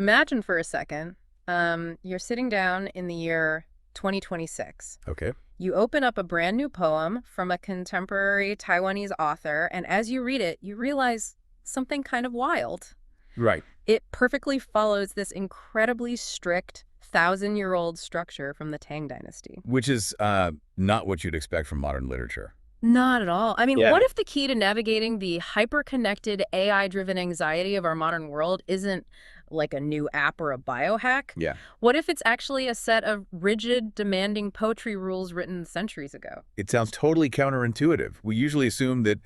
Imagine for a second, you're sitting down in the year 2026. Okay. You open up a brand new poem from a contemporary Taiwanese author, and as you read it, you realize something kind of wild. Right. It perfectly follows this incredibly strict thousand-year-old structure from the Tang Dynasty. Which is not what you'd expect from modern literature. Not at all. I mean, Yeah. what if the key to navigating the hyper-connected, AI-driven anxiety of our modern world isn't like a new app or a biohack? Yeah. What if it's actually a set of rigid, demanding poetry rules written centuries ago? It sounds totally counterintuitive. We usually assume that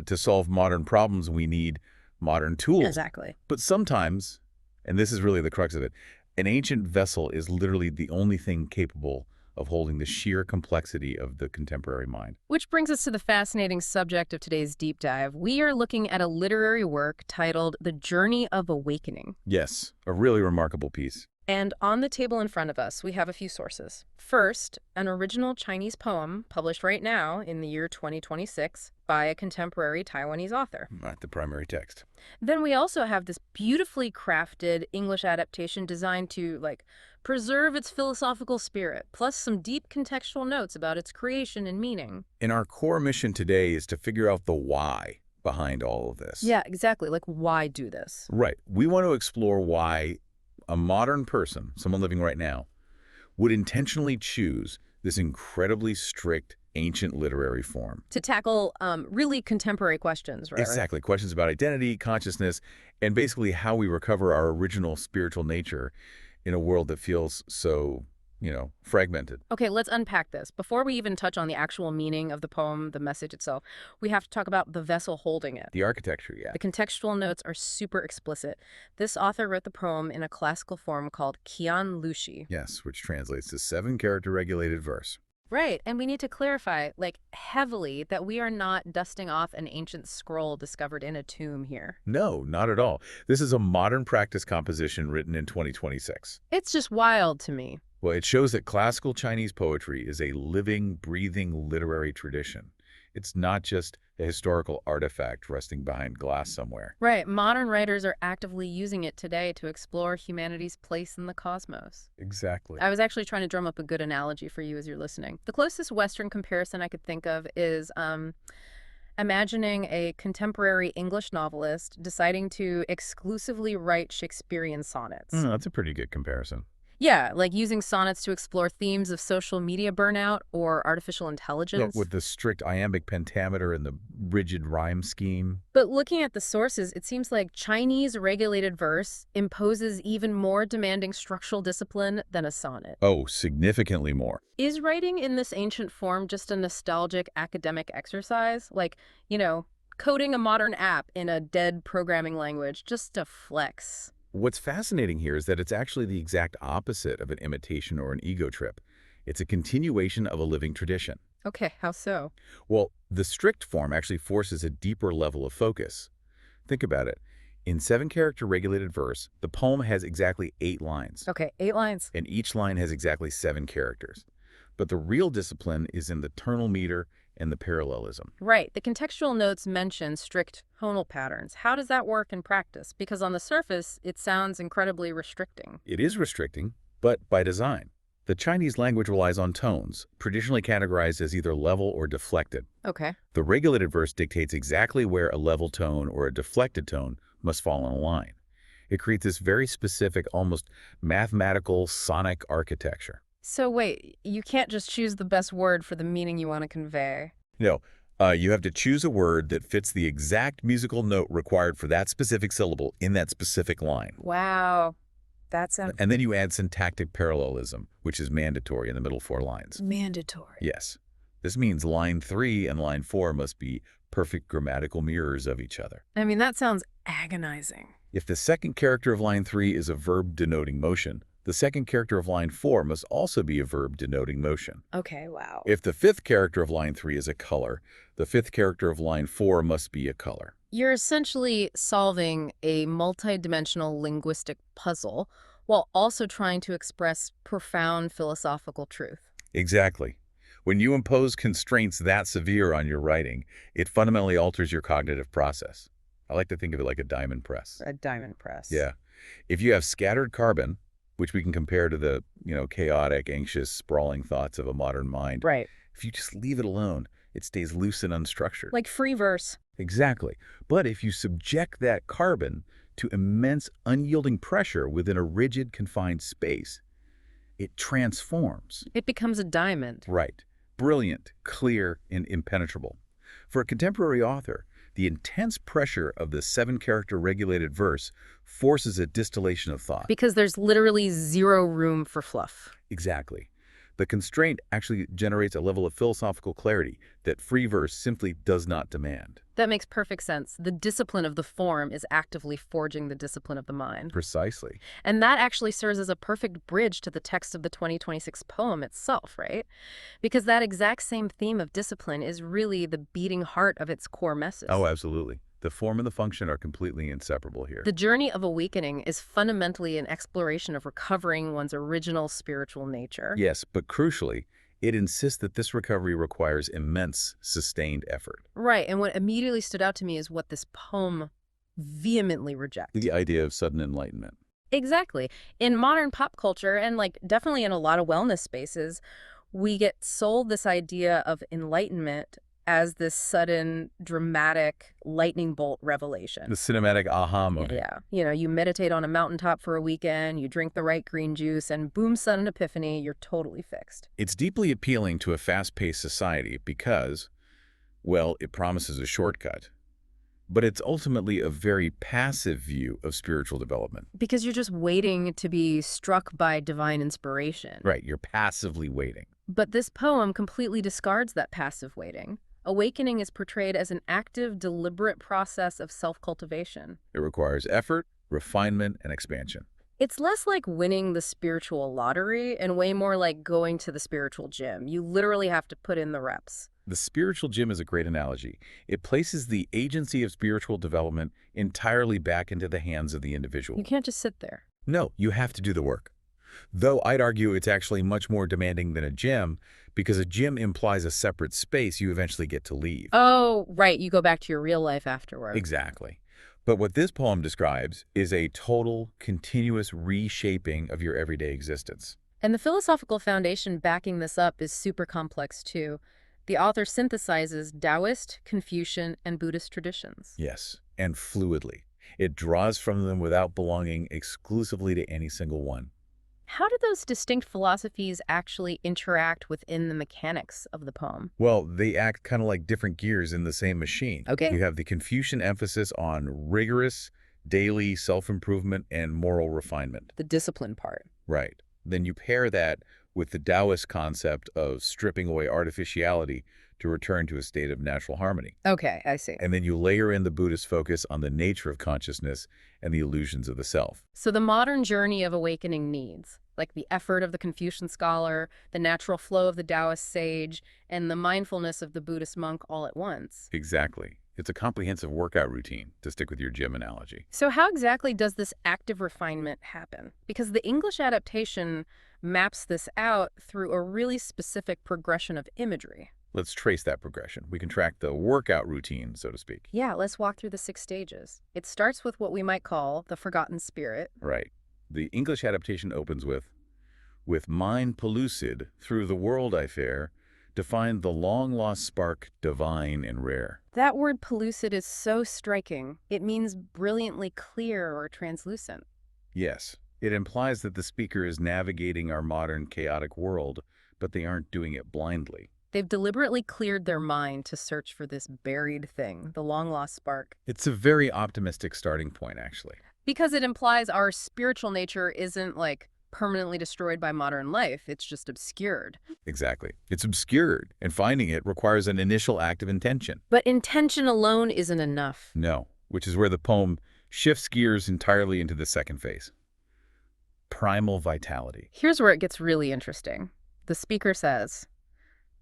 to solve modern problems, we need modern tools. Exactly. But sometimes, and this is really the crux of it, an ancient vessel is literally the only thing capable of holding the sheer complexity of the contemporary mind. Which brings us to the fascinating subject of today's deep dive. We are looking at a literary work titled The Journey of Awakening. Yes, a really remarkable piece. And on the table in front of us, we have a few sources. First, an original Chinese poem published right now in the year 2026 by a contemporary Taiwanese author. Not the primary text. Then we also have this beautifully crafted English adaptation designed to, preserve its philosophical spirit, plus some deep contextual notes about its creation and meaning. And our core mission today is to figure out the why behind all of this. Yeah, exactly. Why do this? Right. We want to explore why a modern person, someone living right now, would intentionally choose this incredibly strict ancient literary form. To tackle really contemporary questions, right? Exactly. Questions about identity, consciousness, and basically how we recover our original spiritual nature in a world that feels so, fragmented. Okay, let's unpack this. Before we even touch on the actual meaning of the poem, the message itself, we have to talk about the vessel holding it. The architecture, yeah. The contextual notes are super explicit. This author wrote the poem in a classical form called Qiyan Lüshi. Yes, which translates to 7-character regulated verse. Right, and we need to clarify, heavily, that we are not dusting off an ancient scroll discovered in a tomb here. No, not at all. This is a modern practice composition written in 2026. It's just wild to me. Well, it shows that classical Chinese poetry is a living, breathing literary tradition. It's not just a historical artifact resting behind glass somewhere. Right, modern writers are actively using it today to explore humanity's place in the cosmos. Exactly. I was actually trying to drum up a good analogy for you as you're listening. The closest Western comparison I could think of is imagining a contemporary English novelist deciding to exclusively write Shakespearean sonnets. That's a pretty good comparison. Yeah, using sonnets to explore themes of social media burnout or artificial intelligence. With the strict iambic pentameter and the rigid rhyme scheme. But looking at the sources, it seems like Chinese regulated verse imposes even more demanding structural discipline than a sonnet. Oh, significantly more. Is writing in this ancient form just a nostalgic academic exercise? Coding a modern app in a dead programming language just to flex? What's fascinating here is that it's actually the exact opposite of an imitation or an ego trip. It's a continuation of a living tradition. Okay, how so? Well, the strict form actually forces a deeper level of focus. Think about it. In 7-character regulated verse, the poem has exactly 8 lines. Okay, 8 lines. And each line has exactly 7 characters. But the real discipline is in the tonal meter and the parallelism. Right. The contextual notes mention strict tonal patterns. How does that work in practice? Because on the surface, it sounds incredibly restricting. It is restricting, but by design. The Chinese language relies on tones, traditionally categorized as either level or deflected. Okay. The regulated verse dictates exactly where a level tone or a deflected tone must fall in a line. It creates this very specific, almost mathematical sonic architecture. So wait, you can't just choose the best word for the meaning you want to convey. No, you have to choose a word that fits the exact musical note required for that specific syllable in that specific line. Wow. That sounds And then you add syntactic parallelism, which is mandatory in the middle 4 lines. mandatory. Yes. This means line 3 and line 4 must be perfect grammatical mirrors of each other. I mean, that sounds agonizing. If the second character of line 3 is a verb denoting motion, the second character of line 4 must also be a verb denoting motion. Okay, wow. If the 5th character of line 3 is a color, the 5th character of line 4 must be a color. You're essentially solving a multidimensional linguistic puzzle while also trying to express profound philosophical truth. Exactly. When you impose constraints that severe on your writing, it fundamentally alters your cognitive process. I like to think of it like a diamond press. A diamond press. Yeah. If you have scattered carbon, which we can compare to the, chaotic, anxious, sprawling thoughts of a modern mind, Right. if you just leave it alone, it stays loose and unstructured. Like free verse. Exactly. But if you subject that carbon to immense, unyielding pressure within a rigid, confined space, it transforms. It becomes a diamond. Right. Brilliant, clear, and impenetrable. For a contemporary author, the intense pressure of the seven-character regulated verse forces a distillation of thought. Because there's literally zero room for fluff. Exactly. The constraint actually generates a level of philosophical clarity that free verse simply does not demand. That makes perfect sense. The discipline of the form is actively forging the discipline of the mind. Precisely. And that actually serves as a perfect bridge to the text of the 2026 poem itself, right? Because that exact same theme of discipline is really the beating heart of its core message. Oh, absolutely. The form and the function are completely inseparable here. The journey of awakening is fundamentally an exploration of recovering one's original spiritual nature. Yes, but crucially, it insists that this recovery requires immense, sustained effort. Right, and what immediately stood out to me is what this poem vehemently rejects. The idea of sudden enlightenment. Exactly. In modern pop culture, and definitely in a lot of wellness spaces, we get sold this idea of enlightenment as this sudden, dramatic lightning bolt revelation. The cinematic aha moment. Yeah. You meditate on a mountaintop for a weekend, you drink the right green juice, and boom, sudden epiphany, you're totally fixed. It's deeply appealing to a fast-paced society because, well, it promises a shortcut. But it's ultimately a very passive view of spiritual development. Because you're just waiting to be struck by divine inspiration. Right, you're passively waiting. But this poem completely discards that passive waiting. Awakening is portrayed as an active, deliberate process of self-cultivation. It requires effort, refinement, and expansion. It's less like winning the spiritual lottery and way more like going to the spiritual gym. You literally have to put in the reps. The spiritual gym is a great analogy. It places the agency of spiritual development entirely back into the hands of the individual. You can't just sit there. No, you have to do the work. Though I'd argue it's actually much more demanding than a gym, because a gym implies a separate space you eventually get to leave. Oh, right. You go back to your real life afterward. Exactly. But what this poem describes is a total, continuous reshaping of your everyday existence. And the philosophical foundation backing this up is super complex, too. The author synthesizes Taoist, Confucian, and Buddhist traditions. Yes, and fluidly. It draws from them without belonging exclusively to any single one. How do those distinct philosophies actually interact within the mechanics of the poem? Well, they act kind of like different gears in the same machine. Okay. You have the Confucian emphasis on rigorous, daily self-improvement and moral refinement. The discipline part. Right. Then you pair that with the Taoist concept of stripping away artificiality to return to a state of natural harmony. Okay, I see. And then you layer in the Buddhist focus on the nature of consciousness and the illusions of the self. So the modern journey of awakening needs, like the effort of the Confucian scholar, the natural flow of the Taoist sage, and the mindfulness of the Buddhist monk all at once. Exactly. It's a comprehensive workout routine, to stick with your gym analogy. So how exactly does this active refinement happen? Because the English adaptation maps this out through a really specific progression of imagery. Let's trace that progression. We can track the workout routine, so to speak. Yeah, let's walk through the 6 stages. It starts with what we might call the forgotten spirit. Right. The English adaptation opens with mind pellucid, through the world I fare, to find the long-lost spark divine and rare. That word pellucid is so striking. It means brilliantly clear or translucent. Yes, it implies that the speaker is navigating our modern chaotic world, but they aren't doing it blindly. They've deliberately cleared their mind to search for this buried thing, the long-lost spark. It's a very optimistic starting point, actually. Because it implies our spiritual nature isn't, permanently destroyed by modern life. It's just obscured. Exactly. It's obscured, and finding it requires an initial act of intention. But intention alone isn't enough. No, which is where the poem shifts gears entirely into the second phase. Primal vitality. Here's where it gets really interesting. The speaker says,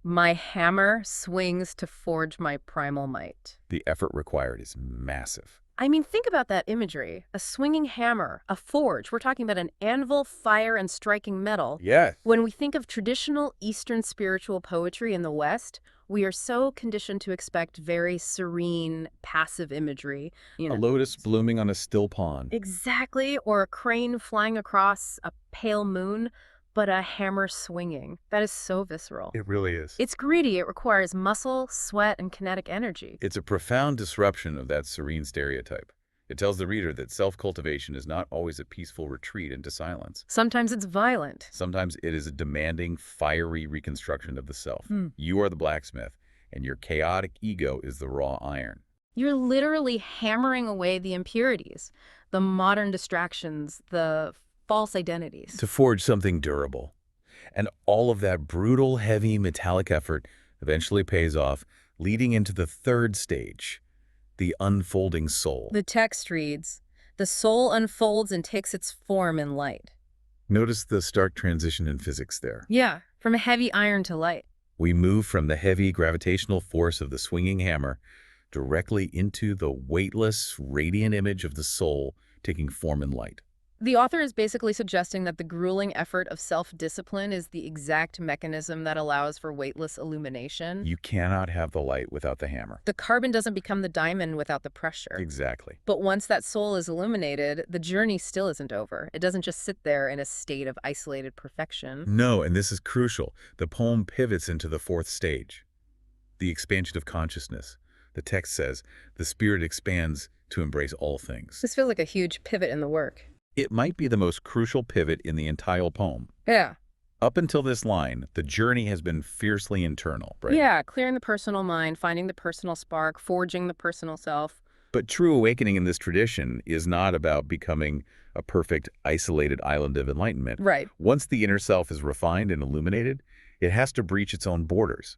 "My hammer swings to forge my primal might." The effort required is massive. I mean, think about that imagery. A swinging hammer, a forge. We're talking about an anvil, fire, and striking metal. Yes. When we think of traditional Eastern spiritual poetry in the West, We are so conditioned to expect very serene, passive imagery, you A know. lotus blooming on a still pond. Exactly, or a crane flying across a pale moon, but a hammer swinging. That is so visceral. It really is. It's greedy. It requires muscle, sweat, and kinetic energy. It's a profound disruption of that serene stereotype. It tells the reader that self-cultivation is not always a peaceful retreat into silence. Sometimes it's violent. Sometimes it is a demanding, fiery reconstruction of the self. Hmm. You are the blacksmith, and your chaotic ego is the raw iron. You're literally hammering away the impurities, the modern distractions, the false identities. To forge something durable. And all of that brutal, heavy, metallic effort eventually pays off, leading into the third stage, the unfolding soul. The text reads, "The soul unfolds and takes its form in light." Notice the stark transition in physics there. Yeah, from heavy iron to light. We move from the heavy gravitational force of the swinging hammer directly into the weightless, radiant image of the soul taking form in light. The author is basically suggesting that the grueling effort of self-discipline is the exact mechanism that allows for weightless illumination. You cannot have the light without the hammer. The carbon doesn't become the diamond without the pressure. Exactly. But once that soul is illuminated, the journey still isn't over. It doesn't just sit there in a state of isolated perfection. No, and this is crucial. The poem pivots into the fourth stage, the expansion of consciousness. The text says, the spirit expands to embrace all things. This feels like a huge pivot in the work. It might be the most crucial pivot in the entire poem. Yeah. Up until this line, the journey has been fiercely internal, right? Yeah, clearing the personal mind, finding the personal spark, forging the personal self. But true awakening in this tradition is not about becoming a perfect, isolated island of enlightenment. Right. Once the inner self is refined and illuminated, it has to breach its own borders.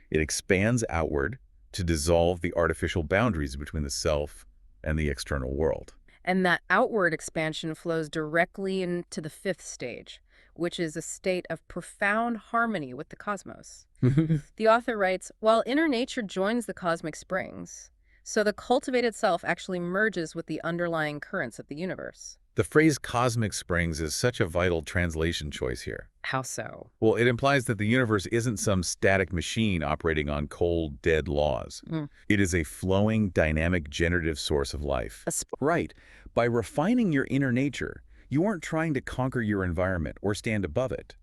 It expands outward to dissolve the artificial boundaries between the self and the external world. And that outward expansion flows directly into the fifth stage, which is a state of profound harmony with the cosmos. The author writes, while inner nature joins the cosmic springs, so the cultivated self actually merges with the underlying currents of the universe. The phrase cosmic springs is such a vital translation choice here. How so? Well, it implies that the universe isn't some static machine operating on cold, dead laws. It is a flowing, dynamic, generative source of life. Right. By refining your inner nature, you aren't trying to conquer your environment or stand above it.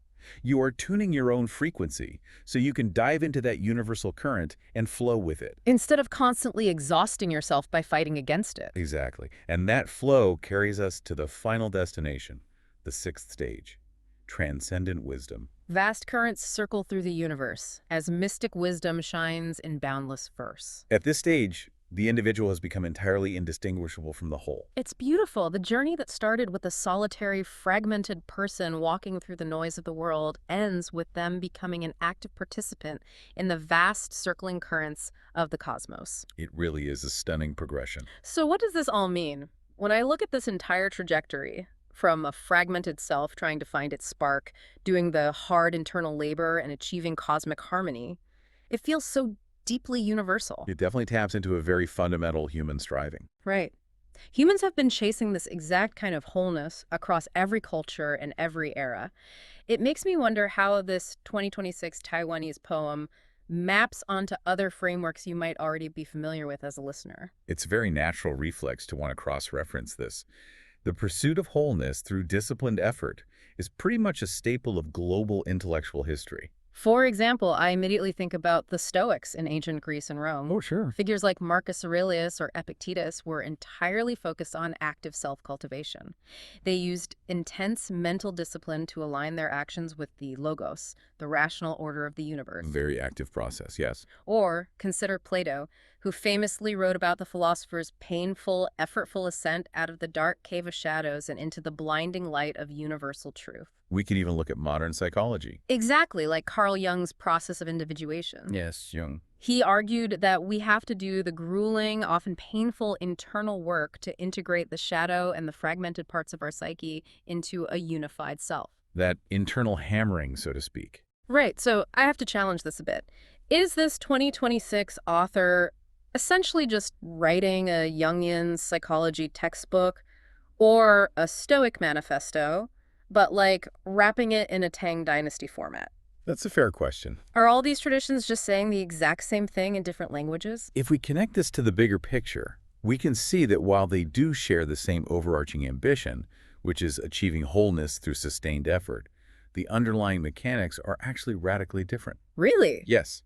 You are tuning your own frequency so you can dive into that universal current and flow with it. Instead of constantly exhausting yourself by fighting against it. Exactly. And that flow carries us to the final destination, the sixth stage, transcendent wisdom. Vast currents circle through the universe as mystic wisdom shines in boundless verse. At this stage, the individual has become entirely indistinguishable from the whole. It's beautiful. The journey that started with a solitary, fragmented person walking through the noise of the world ends with them becoming an active participant in the vast circling currents of the cosmos. It really is a stunning progression. So what does this all mean? When I look at this entire trajectory, from a fragmented self trying to find its spark, doing the hard internal labor and achieving cosmic harmony, it feels so deeply universal. It definitely taps into a very fundamental human striving. Right. Humans have been chasing this exact kind of wholeness across every culture and every era. It makes me wonder how this 2026 Taiwanese poem maps onto other frameworks you might already be familiar with as a listener. It's a very natural reflex to want to cross-reference this. The pursuit of wholeness through disciplined effort is pretty much a staple of global intellectual history. For example, I immediately think about the Stoics in ancient Greece and Rome. Oh, sure. Figures like Marcus Aurelius or Epictetus were entirely focused on active self-cultivation. They used intense mental discipline to align their actions with the logos, the rational order of the universe. Very active process, yes. Or consider Plato, who famously wrote about the philosopher's painful, effortful ascent out of the dark cave of shadows and into the blinding light of universal truth. We can even look at modern psychology. Exactly, like Carl Jung's process of individuation. Yes, Jung. He argued that we have to do the grueling, often painful internal work to integrate the shadow and the fragmented parts of our psyche into a unified self. That internal hammering, so to speak. Right, so I have to challenge this a bit. Is this 2026 author essentially just writing a Jungian psychology textbook or a Stoic manifesto, but like wrapping it in a Tang Dynasty format? That's a fair question. Are all these traditions just saying the exact same thing in different languages? If we connect this to the bigger picture, we can see that while they do share the same overarching ambition, which is achieving wholeness through sustained effort, the underlying mechanics are actually radically different. Really? Yes,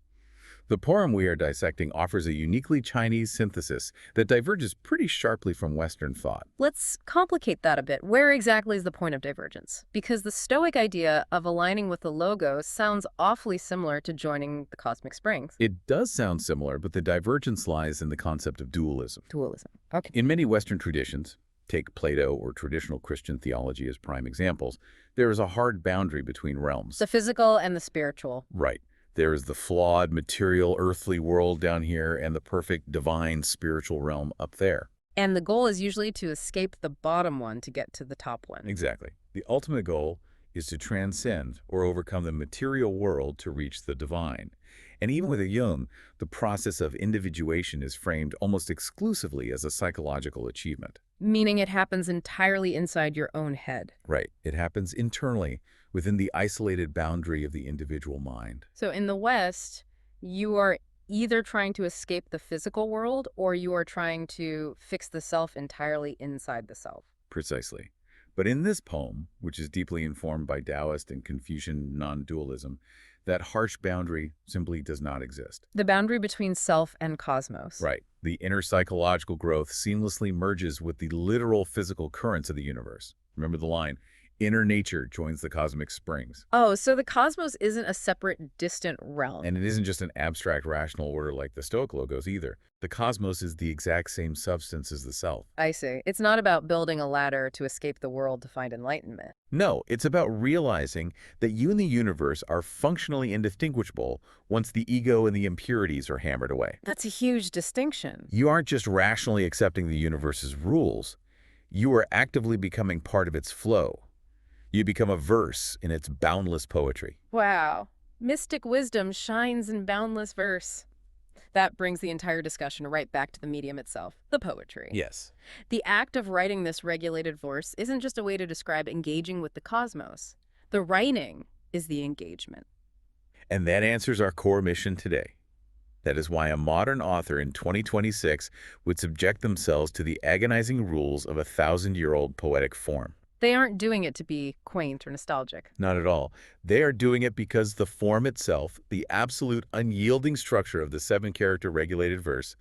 the poem we are dissecting offers a uniquely Chinese synthesis that diverges pretty sharply from Western thought. Let's complicate that a bit. Where exactly is the point of divergence? Because the Stoic idea of aligning with the logos sounds awfully similar to joining the cosmic springs. It does sound similar, but the divergence lies in the concept of dualism. Dualism. Okay. In many Western traditions, take Plato or traditional Christian theology as prime examples, there is a hard boundary between realms. The physical and the spiritual. Right. There is the flawed, material, earthly world down here and the perfect, divine, spiritual realm up there. And the goal is usually to escape the bottom one to get to the top one. Exactly. The ultimate goal is to transcend or overcome the material world to reach the divine. And even with a Jung, the process of individuation is framed almost exclusively as a psychological achievement. Meaning it happens entirely inside your own head. Right. It happens internally, within the isolated boundary of the individual mind. So in the West, you are either trying to escape the physical world or you are trying to fix the self entirely inside the self. Precisely. But in this poem, which is deeply informed by Taoist and Confucian non-dualism, that harsh boundary simply does not exist. The boundary between self and cosmos. Right. The inner psychological growth seamlessly merges with the literal physical currents of the universe. Remember the line, inner nature joins the cosmic springs. Oh, so the cosmos isn't a separate, distant realm. And it isn't just an abstract rational order like the Stoic logos either. The cosmos is the exact same substance as the self. I see. It's not about building a ladder to escape the world to find enlightenment. No, it's about realizing that you and the universe are functionally indistinguishable once the ego and the impurities are hammered away. That's a huge distinction. You aren't just rationally accepting the universe's rules. You are actively becoming part of its flow. You become a verse in its boundless poetry. Wow. Mystic wisdom shines in boundless verse. That brings the entire discussion right back to the medium itself, the poetry. Yes. The act of writing this regulated verse isn't just a way to describe engaging with the cosmos. The writing is the engagement. And that answers our core mission today. That is why a modern author in 2026 would subject themselves to the agonizing rules of a 1,000-year-old poetic form. They aren't doing it to be quaint or nostalgic. Not at all. They are doing it because the form itself, the absolute unyielding structure of the 7-character regulated verse,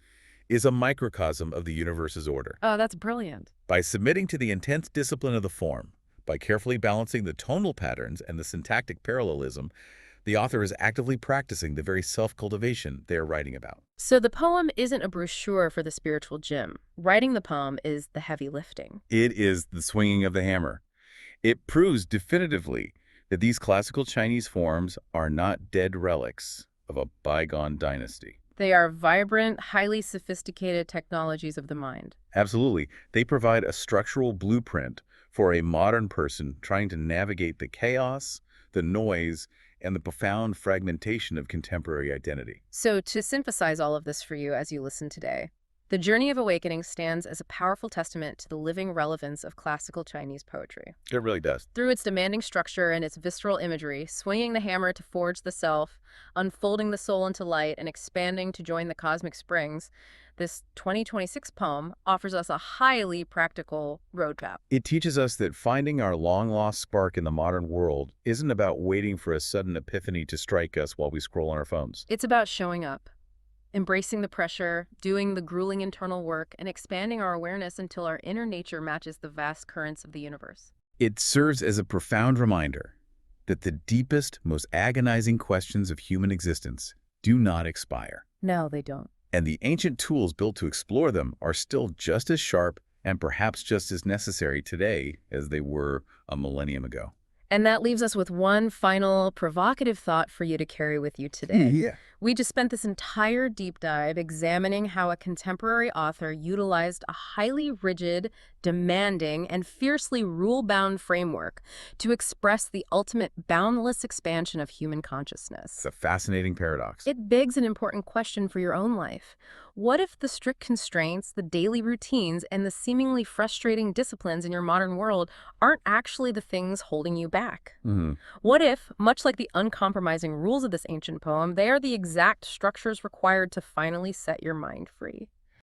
is a microcosm of the universe's order. Oh, that's brilliant. By submitting to the intense discipline of the form, by carefully balancing the tonal patterns and the syntactic parallelism, the author is actively practicing the very self-cultivation they are writing about. So the poem isn't a brochure for the spiritual gym. Writing the poem is the heavy lifting. It is the swinging of the hammer. It proves definitively that these classical Chinese forms are not dead relics of a bygone dynasty. They are vibrant, highly sophisticated technologies of the mind. Absolutely. They provide a structural blueprint for a modern person trying to navigate the chaos, the noise, and the profound fragmentation of contemporary identity. So to synthesize all of this for you as you listen today, the Journey of Awakening stands as a powerful testament to the living relevance of classical Chinese poetry. It really does. Through its demanding structure and its visceral imagery, swinging the hammer to forge the self, unfolding the soul into light, and expanding to join the cosmic springs, this 2026 poem offers us a highly practical roadmap. It teaches us that finding our long-lost spark in the modern world isn't about waiting for a sudden epiphany to strike us while we scroll on our phones. It's about showing up, embracing the pressure, doing the grueling internal work, and expanding our awareness until our inner nature matches the vast currents of the universe. It serves as a profound reminder that the deepest, most agonizing questions of human existence do not expire. No, they don't. And the ancient tools built to explore them are still just as sharp and perhaps just as necessary today as they were a millennium ago. And that leaves us with one final provocative thought for you to carry with you today. We just spent this entire deep dive examining how a contemporary author utilized a highly rigid, demanding, and fiercely rule-bound framework to express the ultimate boundless expansion of human It's consciousness. a fascinating paradox. It begs an important question for your own life. What if the strict constraints, the daily routines, and the seemingly frustrating disciplines in your modern world aren't actually the things holding you back? Hmm. What if, much like the uncompromising rules of this ancient poem, they are the exact structures required to finally set your mind free?